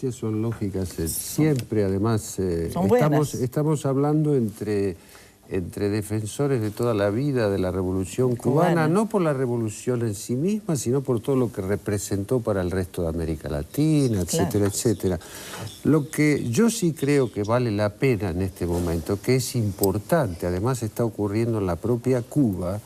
diferencias son lógicas siempre, además estamos hablando entre defensores de toda la vida de la Revolución Cubana, no por la revolución en sí misma, sino por todo lo que representó para el resto de América Latina, etcétera, etcétera. Lo que yo sí creo que vale la pena en este momento, que es importante, además está ocurriendo en la propia Cuba,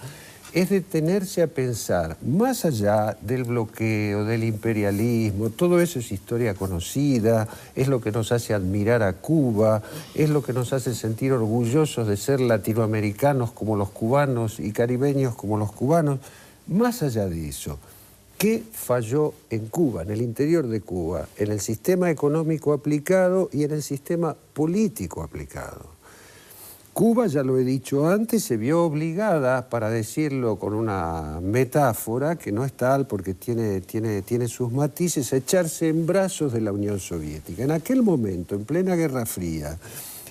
es detenerse a pensar, más allá del bloqueo, del imperialismo, todo eso es historia conocida, es lo que nos hace admirar a Cuba, es lo que nos hace sentir orgullosos de ser latinoamericanos como los cubanos y caribeños como los cubanos. Más allá de eso, ¿qué falló en Cuba, en el interior de Cuba, en el sistema económico aplicado y en el sistema político aplicado? Cuba, ya lo he dicho antes, se vio obligada, para decirlo con una metáfora, que no es tal porque tiene sus matices, a echarse en brazos de la Unión Soviética. En aquel momento, en plena Guerra Fría,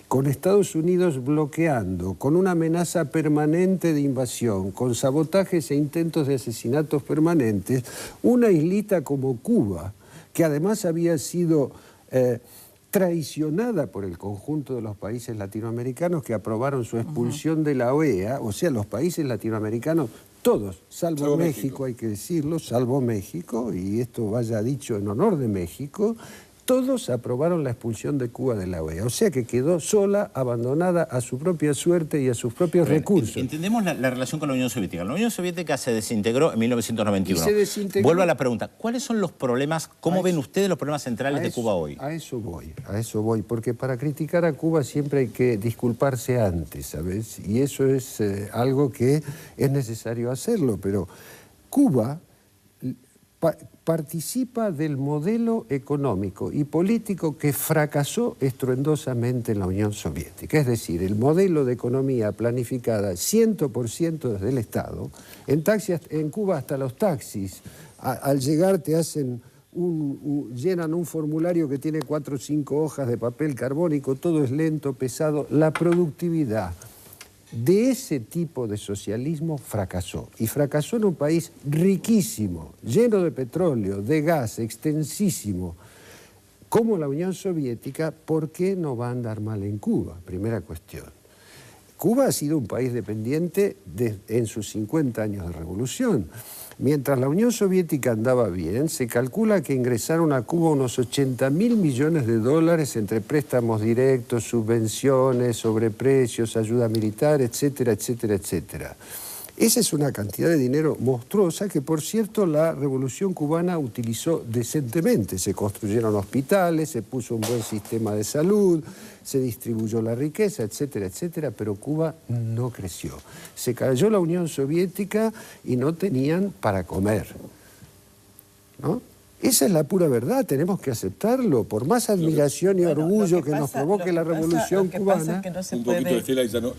con Estados Unidos bloqueando, con una amenaza permanente de invasión, con sabotajes e intentos de asesinatos permanentes, una islita como Cuba, que además había sido traicionada por el conjunto de los países latinoamericanos que aprobaron su expulsión de la OEA, o sea, los países latinoamericanos, todos, salvo México, hay que decirlo, salvo México, y esto vaya dicho en honor de México, todos aprobaron la expulsión de Cuba de la OEA. O sea que quedó sola, abandonada a su propia suerte y a sus propios recursos. Entendemos la relación con la Unión Soviética. La Unión Soviética se desintegró en 1991. Y se desintegró. Vuelvo a la pregunta. ¿Cuáles son los problemas, cómo ven ustedes los problemas centrales de Cuba hoy? A eso voy. Porque para criticar a Cuba siempre hay que disculparse antes, ¿sabes? Y eso es algo que es necesario hacerlo. Pero Cuba participa del modelo económico y político que fracasó estruendosamente en la Unión Soviética. Es decir, el modelo de economía planificada 100% desde el Estado. En Cuba hasta los taxis, al llegar te hacen llenan un formulario que tiene 4 o 5 hojas de papel carbónico, todo es lento, pesado. La productividad de ese tipo de socialismo fracasó. Y fracasó en un país riquísimo, lleno de petróleo, de gas, extensísimo, como la Unión Soviética. ¿Por qué no va a andar mal en Cuba? Primera cuestión. Cuba ha sido un país dependiente en sus 50 años de revolución. Mientras la Unión Soviética andaba bien, se calcula que ingresaron a Cuba unos 80.000 millones de dólares entre préstamos directos, subvenciones, sobreprecios, ayuda militar, etcétera, etcétera, etcétera. Esa es una cantidad de dinero monstruosa que, por cierto, la Revolución Cubana utilizó decentemente. Se construyeron hospitales, se puso un buen sistema de salud, se distribuyó la riqueza, etcétera, etcétera, pero Cuba no creció. Se cayó la Unión Soviética y no tenían para comer, ¿no? Esa es la pura verdad, tenemos que aceptarlo, por más admiración y orgullo que nos provoque la Revolución Cubana. Un poquito de Estela y ya no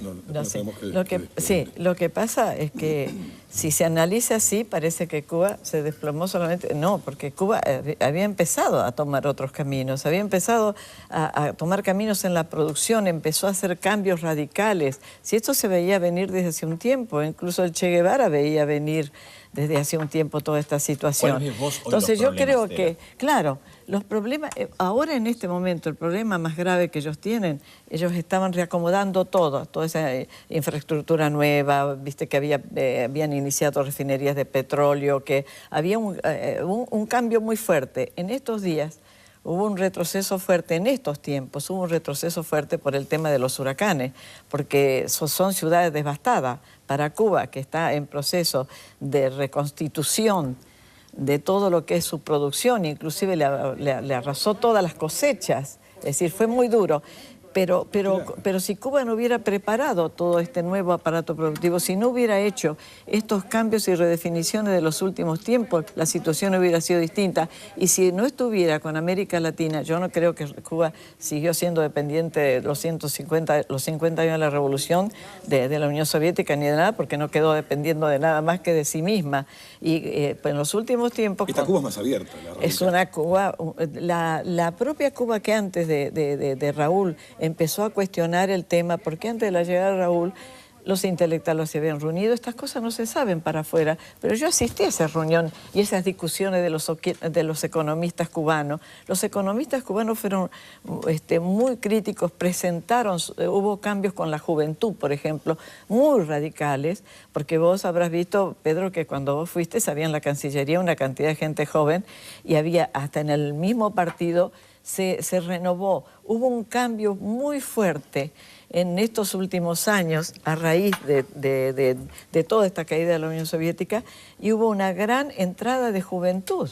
sabemos que... Lo que pasa es que si se analiza así, parece que Cuba se desplomó solamente... No, porque Cuba había empezado a tomar otros caminos, había empezado a tomar caminos en la producción, empezó a hacer cambios radicales. Si esto se veía venir desde hace un tiempo, incluso el Che Guevara veía venir desde hace un tiempo toda esta situación. Entonces yo creo que, claro, los problemas, ahora en este momento, el problema más grave que ellos tienen, ellos estaban reacomodando todo, toda esa infraestructura nueva, viste que habían iniciado refinerías de petróleo, que había un cambio muy fuerte. En estos días hubo un retroceso fuerte, en estos tiempos hubo un retroceso fuerte por el tema de los huracanes, porque son ciudades devastadas. Para Cuba, que está en proceso de reconstitución de todo lo que es su producción, inclusive le arrasó todas las cosechas, es decir, fue muy duro. Pero si Cuba no hubiera preparado todo este nuevo aparato productivo, si no hubiera hecho estos cambios y redefiniciones de los últimos tiempos, la situación hubiera sido distinta. Y si no estuviera con América Latina, yo no creo que Cuba siguió siendo dependiente de los 50 años de la Revolución de la Unión Soviética ni de nada, porque no quedó dependiendo de nada más que de sí misma. Y en los últimos tiempos... Esta Cuba es más abierta. Es una Cuba... La propia Cuba que antes de Raúl empezó a cuestionar el tema, porque antes de la llegada de Raúl los intelectuales se habían reunido, estas cosas no se saben para afuera, pero yo asistí a esa reunión y esas discusiones de los economistas cubanos. Los economistas cubanos fueron muy críticos, presentaron, hubo cambios con la juventud, por ejemplo, muy radicales, porque vos habrás visto, Pedro, que cuando vos fuiste había en la Cancillería una cantidad de gente joven y había hasta en el mismo partido se renovó. Hubo un cambio muy fuerte en estos últimos años a raíz de toda esta caída de la Unión Soviética y hubo una gran entrada de juventud.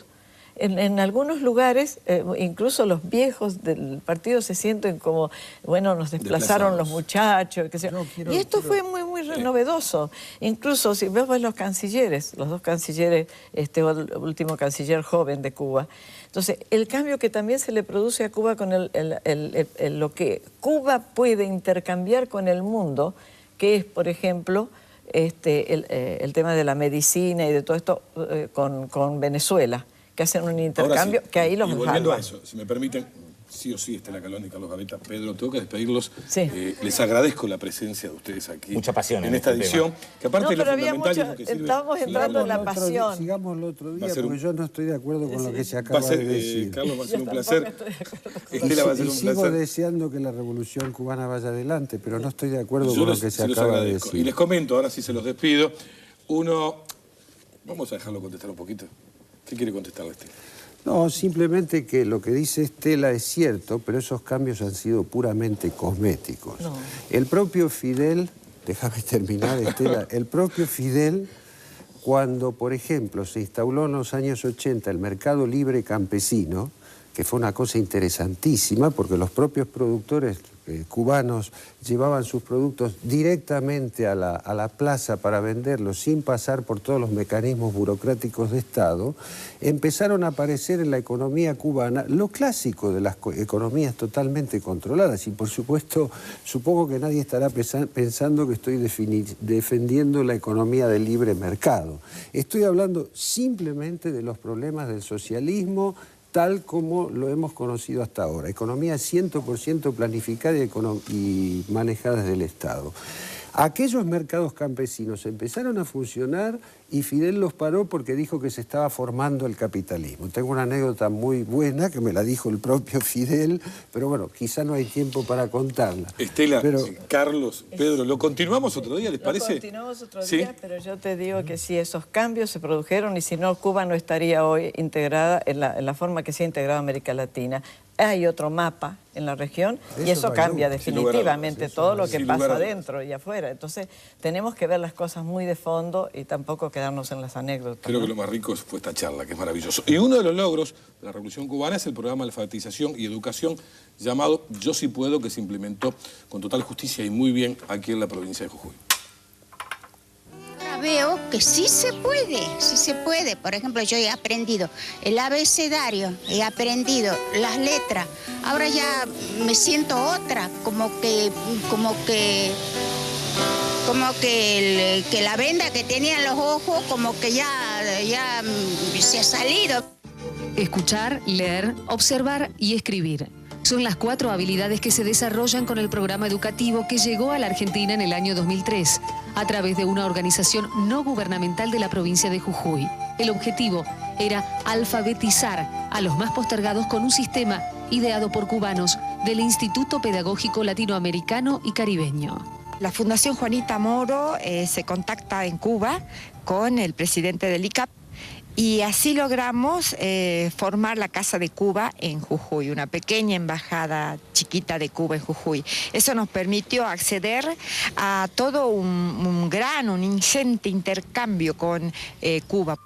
En algunos lugares, incluso los viejos del partido se sienten como, bueno, nos desplazaron los muchachos, qué sé yo. Y esto fue muy novedoso. Incluso si ves los cancilleres, los dos cancilleres, el último canciller joven de Cuba. Entonces, el cambio que también se le produce a Cuba con lo que Cuba puede intercambiar con el mundo, que es, por ejemplo, el tema de la medicina y de todo esto con Venezuela, que hacen un intercambio, sí, que ahí los volviendo salvan. A eso, si me permiten, sí o sí, Estela Calón y Carlos Gaveta, Pedro, tengo que despedirlos. Sí. Les agradezco la presencia de ustedes aquí. Mucha pasión en esta edición. Tema. Que aparte no, pero lo fundamental es lo que sirve. Estábamos entrando en la pasión. Sigámoslo otro día, porque yo no estoy de acuerdo con lo que se acaba de decir. Carlos, va a ser un placer. Estela, va a ser un placer. Sigo deseando que la revolución cubana vaya adelante, pero no estoy de acuerdo con lo que se acaba de decir. Y les comento, ahora sí se los despido. Vamos a dejarlo contestar un poquito. ¿Qué quiere contestarle Estela? No, simplemente que lo que dice Estela es cierto, pero esos cambios han sido puramente cosméticos. No. El propio Fidel, déjame terminar, Estela, el propio Fidel, cuando, por ejemplo, se instauró en los años 80 el mercado libre campesino, que fue una cosa interesantísima, porque los propios productores cubanos llevaban sus productos directamente a la plaza para venderlos sin pasar por todos los mecanismos burocráticos de Estado, empezaron a aparecer en la economía cubana lo clásico de las economías totalmente controladas. Y por supuesto, supongo que nadie estará pensando que estoy defendiendo la economía del libre mercado. Estoy hablando simplemente de los problemas del socialismo tal como lo hemos conocido hasta ahora. Economía 100% planificada y manejada desde el Estado. Aquellos mercados campesinos empezaron a funcionar y Fidel los paró porque dijo que se estaba formando el capitalismo. Tengo una anécdota muy buena que me la dijo el propio Fidel, pero bueno, quizá no hay tiempo para contarla. Estela, Carlos, Pedro, ¿lo continuamos otro día, les parece? Lo continuamos otro día, pero yo te digo que sí, esos cambios se produjeron y si no, Cuba no estaría hoy integrada en la forma que se ha integrado América Latina. Hay otro mapa en la región y eso cambia definitivamente todo lo que pasa adentro y afuera. Entonces tenemos que ver las cosas muy de fondo y tampoco quedarnos en las anécdotas. Creo que lo más rico fue esta charla, que es maravilloso. Y uno de los logros de la Revolución Cubana es el programa de alfabetización y educación llamado Yo Sí Puedo, que se implementó con total justicia y muy bien aquí en la provincia de Jujuy. Veo que sí se puede. Por ejemplo, yo he aprendido el abecedario, he aprendido las letras. Ahora ya me siento otra, como que la venda que tenía en los ojos, como que ya se ha salido. Escuchar, leer, observar y escribir. Son las 4 habilidades que se desarrollan con el programa educativo que llegó a la Argentina en el año 2003, a través de una organización no gubernamental de la provincia de Jujuy. El objetivo era alfabetizar a los más postergados con un sistema ideado por cubanos del Instituto Pedagógico Latinoamericano y Caribeño. La Fundación Juanita Moro se contacta en Cuba con el presidente del ICAP, y así logramos formar la Casa de Cuba en Jujuy, una pequeña embajada chiquita de Cuba en Jujuy. Eso nos permitió acceder a todo un ingente intercambio con Cuba.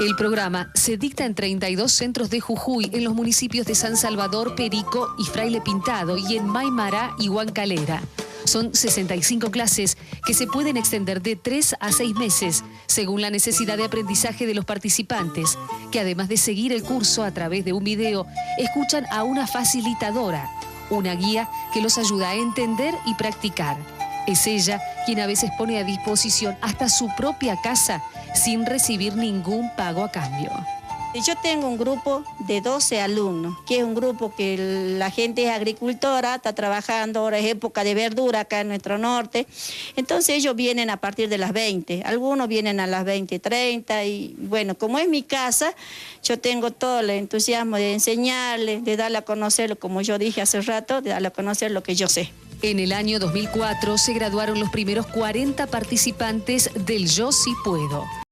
El programa se dicta en 32 centros de Jujuy, en los municipios de San Salvador, Perico y Fraile Pintado, y en Maimará y Huancalera. Son 65 clases que se pueden extender de 3 a 6 meses, según la necesidad de aprendizaje de los participantes, que además de seguir el curso a través de un video, escuchan a una facilitadora, una guía que los ayuda a entender y practicar. Es ella quien a veces pone a disposición hasta su propia casa sin recibir ningún pago a cambio. Yo tengo un grupo de 12 alumnos, que es un grupo que la gente es agricultora, está trabajando, ahora es época de verdura acá en nuestro norte. Entonces ellos vienen a partir de las 20, algunos vienen a las 20:30 y bueno, como es mi casa, yo tengo todo el entusiasmo de enseñarles, de darle a conocer, como yo dije hace rato, de darle a conocer lo que yo sé. En el año 2004 se graduaron los primeros 40 participantes del Yo Sí Puedo.